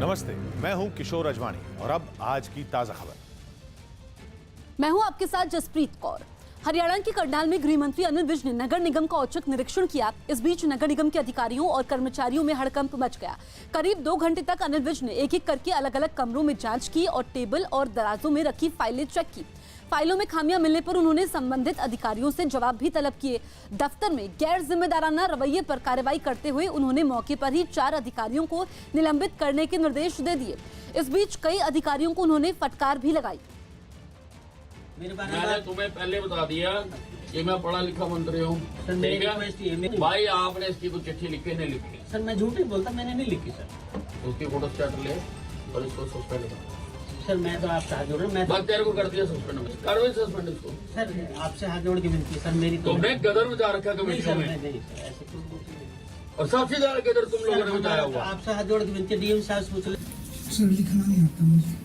नमस्ते, मैं हूं किशोर अजवाणी और अब आज की ताजा खबर। मैं हूं आपके साथ जसप्रीत कौर। हरियाणा के करनाल में गृह मंत्री अनिल विज ने नगर निगम का औचक निरीक्षण किया। इस बीच नगर निगम के अधिकारियों और कर्मचारियों में हड़कंप मच गया। करीब 2 घंटे तक अनिल विज ने एक एक करके अलग अलग कमरों में जांच की और टेबल और दराजों में रखी फाइलें चेक की। फाइलों में खामियां मिलने पर उन्होंने संबंधित अधिकारियों से जवाब भी तलब किए। दफ्तर में गैर जिम्मेदाराना रवैये पर कार्रवाई करते हुए उन्होंने मौके पर ही 4 अधिकारियों को निलंबित करने के निर्देश दे दिए। इस बीच कई अधिकारियों को उन्होंने फटकार भी लगाई। मैंने तुम्हें पहले बता दिया कि मैं पढ़ा लिखा मंत्री हूँ, ठीक है भाई। आपने इसकी कोई चिट्ठी लिखी नहीं लिखी? सर मैं झूठ नहीं बोलता, मैंने नहीं लिखी सर। उसकी फोटो स्टेट ले और इसको सस्पेंड कर। सर मैं तो आपसे हाथ जोड़ रहा हूँ, मैं बस तेरे को कर दिया सस्पेंड, कर भी सस्पेंड इसको। सर आपसे हाथ जोड़ के विनती है सर मेरी। तुमने गदर बचा रखा कमेटी में नहीं सर, ऐसे कुछ नहीं। और सबसे ज्यादा गदर तुम लोगों ने बचाया हुआ। आपसे हाथ जोड़ के विनती है, डीएम साहब से पूछ ले। सर लिखना नहीं आता मुझे,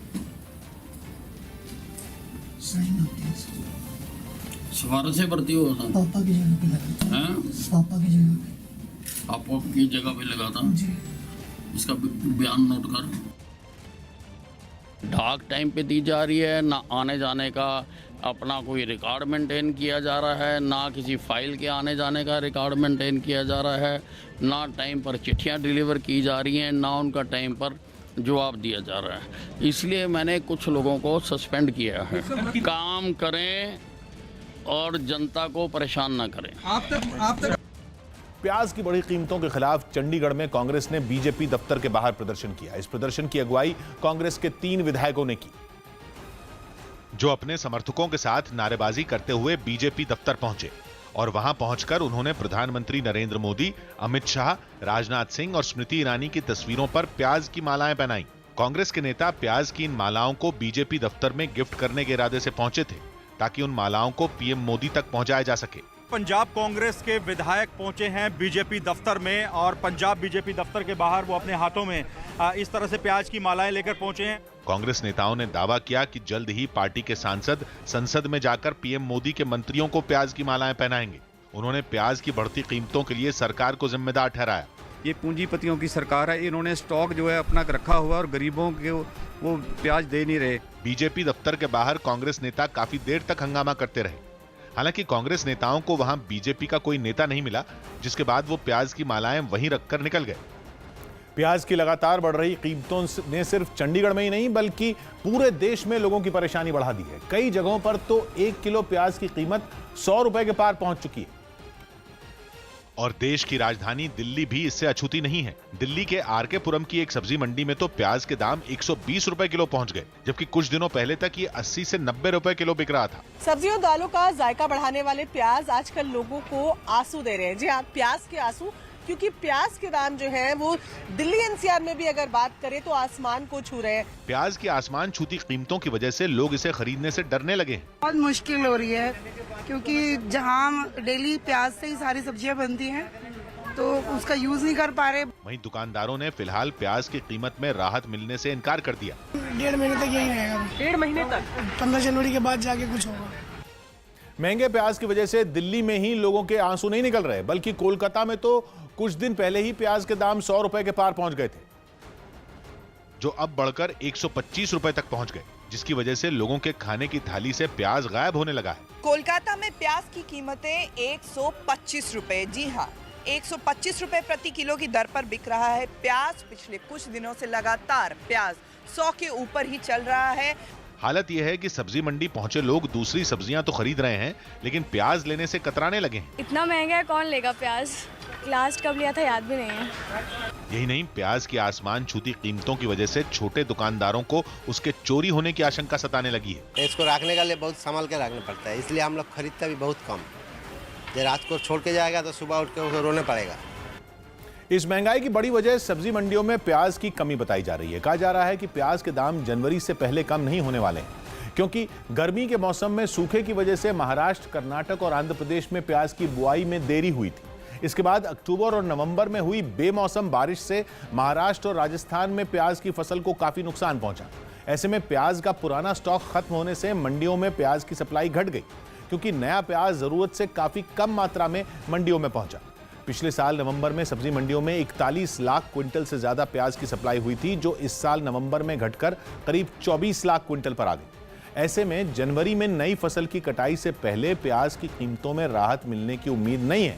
साइन आते हैं सर। सिफारिश से भर्ती हो ना? पापा की जगह पे लगा था। पापा की जगह पे। पापा की जगह पे लगा था जी। इसका बयान नोट कर। ढाक टाइम पे दी जा रही है, ना आने जाने का अपना कोई रिकॉर्ड मेंटेन किया जा रहा है, ना किसी फाइल के आने जाने का रिकॉर्ड मेंटेन किया जा रहा है, ना टाइम पर चिट्ठियां डिलीवर की जा रही हैं, ना उनका टाइम पर जवाब दिया जा रहा है। इसलिए मैंने कुछ लोगों को सस्पेंड किया है। काम करें और जनता को परेशान ना करें। आप तक प्याज की बढ़ी कीमतों के खिलाफ चंडीगढ़ में कांग्रेस ने बीजेपी दफ्तर के बाहर प्रदर्शन किया। इस प्रदर्शन की अगुवाई कांग्रेस के 3 विधायकों ने की, जो अपने समर्थकों के साथ नारेबाजी करते हुए बीजेपी दफ्तर पहुंचे और वहां पहुंचकर उन्होंने प्रधानमंत्री नरेंद्र मोदी, अमित शाह, राजनाथ सिंह और स्मृति ईरानी की तस्वीरों पर प्याज की मालाएं पहनाई। कांग्रेस के नेता प्याज की इन मालाओं को बीजेपी दफ्तर में गिफ्ट करने के इरादे से पहुंचे थे ताकि उन मालाओं को पीएम मोदी तक पहुंचाया जा सके। पंजाब कांग्रेस के विधायक पहुंचे हैं बीजेपी दफ्तर में और पंजाब बीजेपी दफ्तर के बाहर वो अपने हाथों में इस तरह से प्याज की मालाएं लेकर पहुंचे हैं। कांग्रेस नेताओं ने दावा किया कि जल्द ही पार्टी के सांसद संसद में जाकर पीएम मोदी के मंत्रियों को प्याज की मालाएं पहनाएंगे। उन्होंने प्याज की बढ़ती कीमतों के लिए सरकार को जिम्मेदार ठहराया। ये पूंजीपतियों की सरकार है, इन्होंने स्टॉक जो है अपना रखा हुआ और गरीबों को वो प्याज दे नहीं रहे। बीजेपी दफ्तर के बाहर कांग्रेस नेता काफी देर तक हंगामा करते रहे। हालांकि कांग्रेस नेताओं को वहां बीजेपी का कोई नेता नहीं मिला, जिसके बाद वो प्याज की मालाएं वहीं रखकर निकल गए। प्याज की लगातार बढ़ रही कीमतों ने सिर्फ चंडीगढ़ में ही नहीं बल्कि पूरे देश में लोगों की परेशानी बढ़ा दी है। कई जगहों पर तो 1 किलो प्याज की कीमत 100 रुपए के पार पहुंच चुकी है। और देश की राजधानी दिल्ली भी इससे अछूती नहीं है। दिल्ली के आरकेपुरम की एक सब्जी मंडी में तो प्याज के दाम 120 रुपए किलो पहुंच गए, जबकि कुछ दिनों पहले तक ये 80 से 90 रुपए किलो बिक रहा था। सब्जियों दालों का जायका बढ़ाने वाले प्याज आजकल लोगों को आंसू दे रहे हैं। जी हाँ, प्याज के आंसू, क्योंकि प्याज के दाम जो है वो दिल्ली एनसीआर में भी अगर बात करें तो आसमान को छू रहे हैं। प्याज की आसमान छूती कीमतों की वजह से लोग इसे खरीदने से डरने लगे हैं। बहुत मुश्किल हो रही है क्योंकि जहां डेली प्याज से ही सारी सब्जियां बनती हैं तो उसका यूज नहीं कर पा रहे। वहीं दुकानदारों ने फिलहाल प्याज की कीमत में राहत मिलने से इनकार कर दिया। 1.5 महीने तक यही रहेगा। 1.5 महीने तक? 15 जनवरी के बाद जाके कुछ होगा। महंगे प्याज की वजह से दिल्ली में ही लोगों के आंसू नहीं निकल रहे, बल्कि कोलकाता में तो कुछ दिन पहले ही प्याज के दाम 100 रुपए के पार पहुंच गए थे, जो अब बढ़कर 125 रुपए तक पहुंच गए, जिसकी वजह से लोगों के खाने की थाली से प्याज गायब होने लगा है। कोलकाता में प्याज की कीमतें 125 रुपए, जी हाँ 125 रुपए प्रति किलो की दर पर बिक रहा है प्याज। पिछले कुछ दिनों से लगातार प्याज 100 के ऊपर ही चल रहा है। हालत यह है कि सब्जी मंडी पहुंचे लोग दूसरी सब्जियां तो खरीद रहे हैं, लेकिन प्याज लेने से कतराने लगे हैं। इतना महंगा है, कौन लेगा प्याज? लास्ट कब लिया था याद भी नहीं है। यही नहीं, प्याज की आसमान छूती कीमतों की वजह से छोटे दुकानदारों को उसके चोरी होने की आशंका सताने लगी है। इसको रखने के लिए बहुत संभाल के रखना पड़ता है, इसलिए हम लोग खरीदते भी बहुत कम। जब रात को छोड़ के जाएगा तो सुबह उठ के उसे रोने पड़ेगा। इस महंगाई की बड़ी वजह सब्जी मंडियों में प्याज की कमी बताई जा रही है। कहा जा रहा है कि प्याज के दाम जनवरी से पहले कम नहीं होने वाले हैं, क्योंकि गर्मी के मौसम में सूखे की वजह से महाराष्ट्र, कर्नाटक और आंध्र प्रदेश में प्याज की बुआई में देरी हुई थी। इसके बाद अक्टूबर और नवंबर में हुई बेमौसम बारिश से महाराष्ट्र और राजस्थान में प्याज की फसल को काफी नुकसान पहुंचा। ऐसे में प्याज का पुराना स्टॉक खत्म होने से मंडियों में प्याज की सप्लाई घट गई, क्योंकि नया प्याज जरूरत से काफी कम मात्रा में मंडियों में पहुंचा। पिछले साल नवंबर में सब्जी मंडियों में 41 लाख क्विंटल से ज्यादा प्याज की सप्लाई हुई थी, जो इस साल नवंबर में घटकर करीब 24 लाख क्विंटल पर आ गई। ऐसे में जनवरी में नई फसल की कटाई से पहले प्याज की कीमतों में राहत मिलने की उम्मीद नहीं है।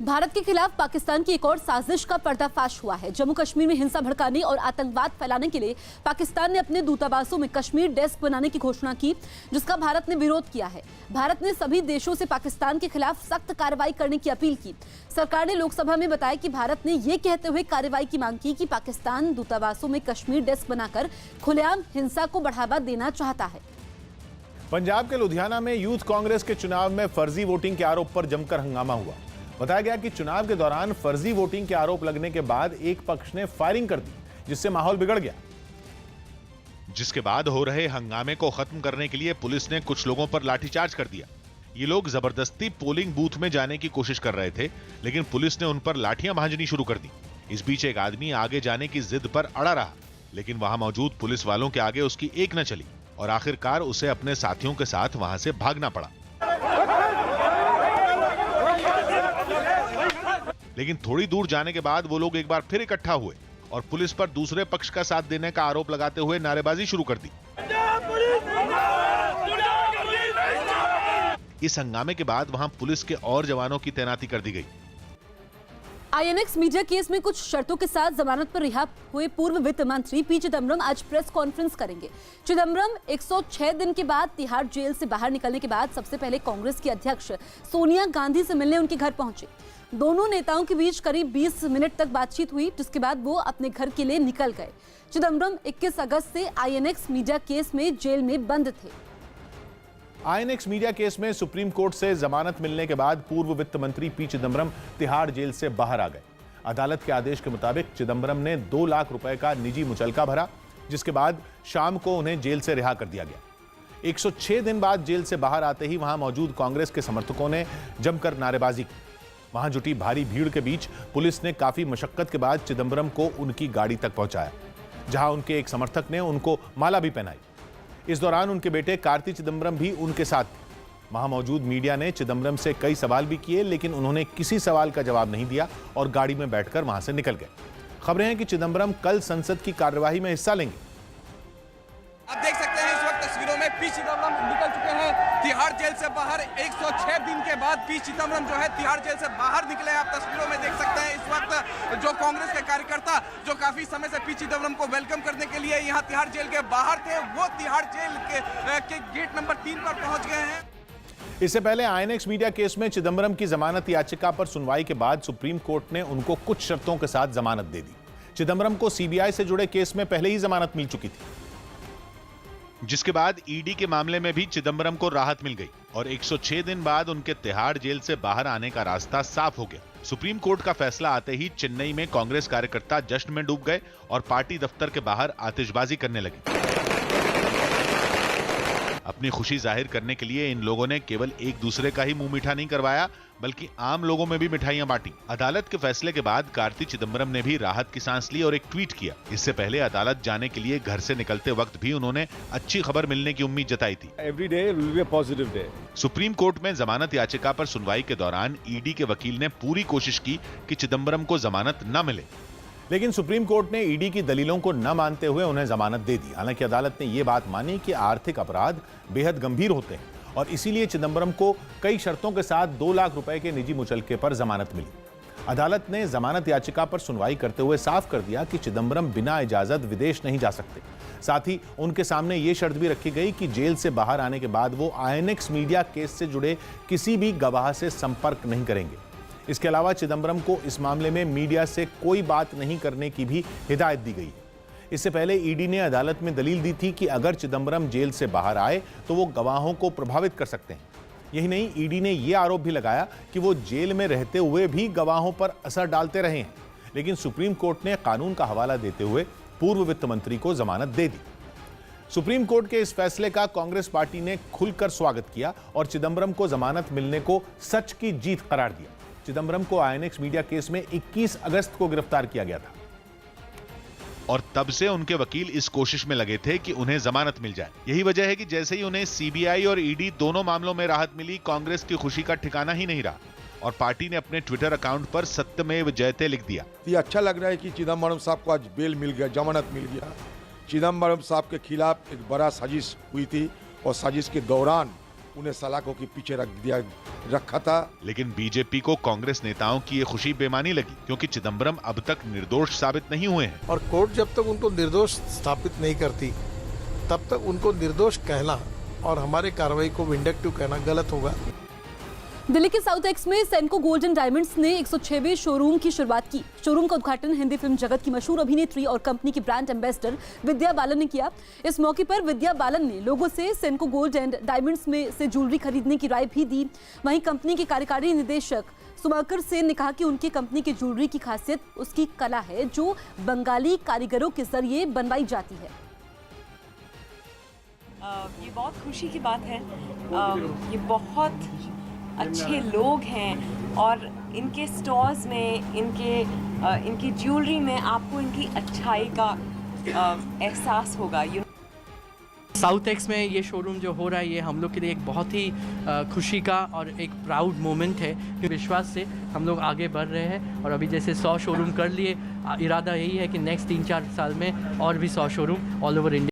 भारत के खिलाफ पाकिस्तान की एक और साजिश का पर्दाफाश हुआ है। जम्मू कश्मीर में हिंसा भड़काने और आतंकवाद फैलाने के लिए पाकिस्तान ने अपने दूतावासों में कश्मीर डेस्क बनाने की घोषणा की, जिसका भारत ने विरोध किया है। भारत ने सभी देशों से पाकिस्तान के खिलाफ सख्त कार्रवाई करने की अपील की। सरकार ने लोकसभा में बताया कि भारत ने ये कहते हुए कार्रवाई की मांग की कि पाकिस्तान दूतावासों में कश्मीर डेस्क बनाकर खुलेआम हिंसा को बढ़ावा देना चाहता है। पंजाब के लुधियाना में यूथ कांग्रेस के चुनाव में फर्जी वोटिंग के आरोप पर जमकर हंगामा हुआ। बताया गया कि चुनाव के दौरान फर्जी वोटिंग के आरोप लगने के बाद एक पक्ष ने फायरिंग कर दी, जिससे माहौल बिगड़ गया। जिसके बाद हो रहे हंगामे को खत्म करने के लिए पुलिस ने कुछ लोगों पर लाठीचार्ज कर दिया। ये लोग जबरदस्ती पोलिंग बूथ में जाने की कोशिश कर रहे थे, लेकिन पुलिस ने उन पर लाठियां भांजनी शुरू कर दी। इस बीच एक आदमी आगे जाने की जिद पर अड़ा रहा, लेकिन वहां मौजूद पुलिस वालों के आगे उसकी एक न चली और आखिरकार उसे अपने साथियों के साथ वहां से भागना पड़ा। लेकिन थोड़ी दूर जाने के बाद वो लोग एक बार फिर इकट्ठा हुए और पुलिस पर दूसरे पक्ष का साथ देने का आरोप लगाते हुए नारेबाजी शुरू कर दी। इस हंगामे के बाद वहां पुलिस के और जवानों की तैनाती कर दी गई। आईएनएक्स मीडिया केस में कुछ शर्तों के साथ जमानत पर रिहा हुए पूर्व वित्त मंत्री पी चिदम्बरम आज प्रेस कॉन्फ्रेंस करेंगे। चिदम्बरम 106 दिन के बाद तिहाड़ जेल से बाहर निकलने के बाद सबसे पहले कांग्रेस की अध्यक्ष सोनिया गांधी से मिलने उनके घर पहुंचे। दोनों नेताओं के बीच करीब 20 मिनट तक बातचीत हुई, जिसके बाद वो अपने घर के लिए निकल गए। चिदम्बरम 21 अगस्त से आईएनएक्स मीडिया केस में जेल में बंद थे। आईएनएक्स मीडिया केस में सुप्रीम कोर्ट से जमानत मिलने के बाद पूर्व वित्त मंत्री पी चिदम्बरम तिहाड़ जेल से बाहर आ गए। अदालत के आदेश के मुताबिक चिदम्बरम ने 2 लाख रुपए का निजी मुचलका भरा, जिसके बाद शाम को उन्हें जेल से रिहा कर दिया गया। 106 दिन बाद जेल से बाहर आते ही वहां मौजूद कांग्रेस के समर्थकों ने जमकर नारेबाजी की। वहां जुटी भारी भीड़ के बीच पुलिस ने काफी मशक्कत के बाद चिदम्बरम को उनकी गाड़ी तक पहुंचाया, जहां उनके एक समर्थक ने उनको माला भी पहनाई। इस दौरान उनके बेटे कार्ति चिदम्बरम भी उनके साथ थे। वहां मौजूद मीडिया ने चिदम्बरम से कई सवाल भी किए, लेकिन उन्होंने किसी सवाल का जवाब नहीं दिया और गाड़ी में बैठकर वहां से निकल गए। खबरें हैं कि चिदम्बरम कल संसद की कार्यवाही में हिस्सा लेंगे। आप देख सकते हैं इस वक्त तस्वीरों में पी चिदम्बरम निकल चुके हैं तिहाड़ जेल से बाहर। 106 दिन के बाद पी चिदम्बरम जो है तिहाड़ जेल से बाहर निकले। आप तस्वीरों में देख सकते हैं इस वक्त जो कांग्रेस के कार्यकर्ता जो काफी समय से पी चिदम्बरम को वेलकम करने के लिए यहाँ तिहाड़ जेल के बाहर थे, वो तिहाड़ जेल के गेट नंबर 3 पर पहुंच गए हैं। इससे पहले आईएनएक्स मीडिया केस में चिदम्बरम की जमानत याचिका पर सुनवाई के बाद सुप्रीम कोर्ट ने उनको कुछ शर्तों के साथ जमानत दे दी। चिदम्बरम को सीबीआई से जुड़े केस में पहले ही जमानत मिल चुकी थी, जिसके बाद ईडी के मामले में भी चिदम्बरम को राहत मिल गई और 106 दिन बाद उनके तिहाड़ जेल से बाहर आने का रास्ता साफ हो गया। सुप्रीम कोर्ट का फैसला आते ही चेन्नई में कांग्रेस कार्यकर्ता जश्न में डूब गए और पार्टी दफ्तर के बाहर आतिशबाजी करने लगे। अपनी खुशी जाहिर करने के लिए इन लोगों ने केवल एक दूसरे का ही मुंह मीठा नहीं करवाया, बल्कि आम लोगों में भी मिठाइयां बांटी। अदालत के फैसले के बाद कार्ति चिदम्बरम ने भी राहत की सांस ली और एक ट्वीट किया। इससे पहले अदालत जाने के लिए घर से निकलते वक्त भी उन्होंने अच्छी खबर मिलने की उम्मीद जताई थी। Every day will be a positive day. Supreme court में जमानत याचिका पर सुनवाई के दौरान ईडी के वकील ने पूरी कोशिश की कि चिदम्बरम को जमानत न मिले, लेकिन सुप्रीम कोर्ट ने ईडी की दलीलों को न मानते हुए उन्हें जमानत दे दी। हालांकि अदालत ने यह बात मानी कि आर्थिक अपराध बेहद गंभीर होते हैं और इसीलिए चिदम्बरम को कई शर्तों के साथ 2 लाख रुपए के निजी मुचलके पर जमानत मिली। अदालत ने जमानत याचिका पर सुनवाई करते हुए साफ कर दिया कि चिदम्बरम बिना इजाजत विदेश नहीं जा सकते। साथ ही उनके सामने यह शर्त भी रखी गई कि जेल से बाहर आने के बाद वो आईएनएक्स मीडिया केस से जुड़े किसी भी गवाह से संपर्क नहीं करेंगे। इसके अलावा चिदम्बरम को इस मामले में मीडिया से कोई बात नहीं करने की भी हिदायत दी गई है। इससे पहले ईडी ने अदालत में दलील दी थी कि अगर चिदम्बरम जेल से बाहर आए तो वो गवाहों को प्रभावित कर सकते हैं। यही नहीं, ईडी ने यह आरोप भी लगाया कि वो जेल में रहते हुए भी गवाहों पर असर डालते रहे हैं। लेकिन सुप्रीम कोर्ट ने कानून का हवाला देते हुए पूर्व वित्त मंत्री को जमानत दे दी। सुप्रीम कोर्ट के इस फैसले का कांग्रेस पार्टी ने खुलकर स्वागत किया और चिदम्बरम को जमानत मिलने को सच की जीत करार दिया। चिदम्बरम को आईएनएक्स मीडिया केस में 21 अगस्त को गिरफ्तार किया गया था और तब से उनके वकील इस कोशिश में लगे थे कि उन्हें जमानत मिल जाए। यही वजह है कि जैसे ही उन्हें सीबीआई और ईडी दोनों मामलों में राहत मिली, कांग्रेस की खुशी का ठिकाना ही नहीं रहा। और पार्टी ने अपने ट्विटर अकाउंट पर सत्यमेव जयते लिख दिया। ये अच्छा लग रहा है कि चिदम्बरम साहब को आज बेल मिल गया, जमानत मिल गया। चिदम्बरम साहब के खिलाफ एक बड़ा साजिश हुई थी और साजिश के दौरान उन्हें सलाखों के पीछे रखा था। लेकिन बीजेपी को कांग्रेस नेताओं की ये खुशी बेमानी लगी, क्योंकि चिदम्बरम अब तक निर्दोष साबित नहीं हुए हैं। और कोर्ट जब तक उनको निर्दोष स्थापित नहीं करती तब तक उनको निर्दोष कहना और हमारे कार्रवाई को विंडक्टिव कहना गलत होगा। दिल्ली के साउथ एक्स में सेंको गोल्ड एंड डायमंड्स ने 106वें शोरूम की शुरुआत की। शोरूम का उद्घाटन हिंदी फिल्म जगत की मशहूर अभिनेत्री और कंपनी की ब्रांड एम्बेसडर विद्या बालन ने किया। इस मौके पर विद्या बालन ने लोगों से सेंको गोल्ड एंड डायमंड्स में से ज्वेलरी खरीदने की राय भी दी। वहीं कंपनी के कार्यकारी निदेशक सुमाकर सेन ने कहा कि उनकी कंपनी की ज्वेलरी की खासियत उसकी कला है, जो बंगाली कारीगरों के जरिए बनवाई जाती है। ये बहुत खुशी की बात है। ये बहुत अच्छे लोग हैं और इनके स्टोर्स में, इनकी ज्वेलरी में आपको इनकी अच्छाई का एहसास होगा। साउथ एक्स में ये शोरूम जो हो रहा है, ये हम लोग के लिए एक बहुत ही खुशी का और एक प्राउड मोमेंट है। विश्वास से हम लोग आगे बढ़ रहे हैं और अभी जैसे 100 शोरूम कर लिए, इरादा यही है कि नेक्स्ट 3-4 साल में और भी 100 शोरूम ऑल ओवर इंडिया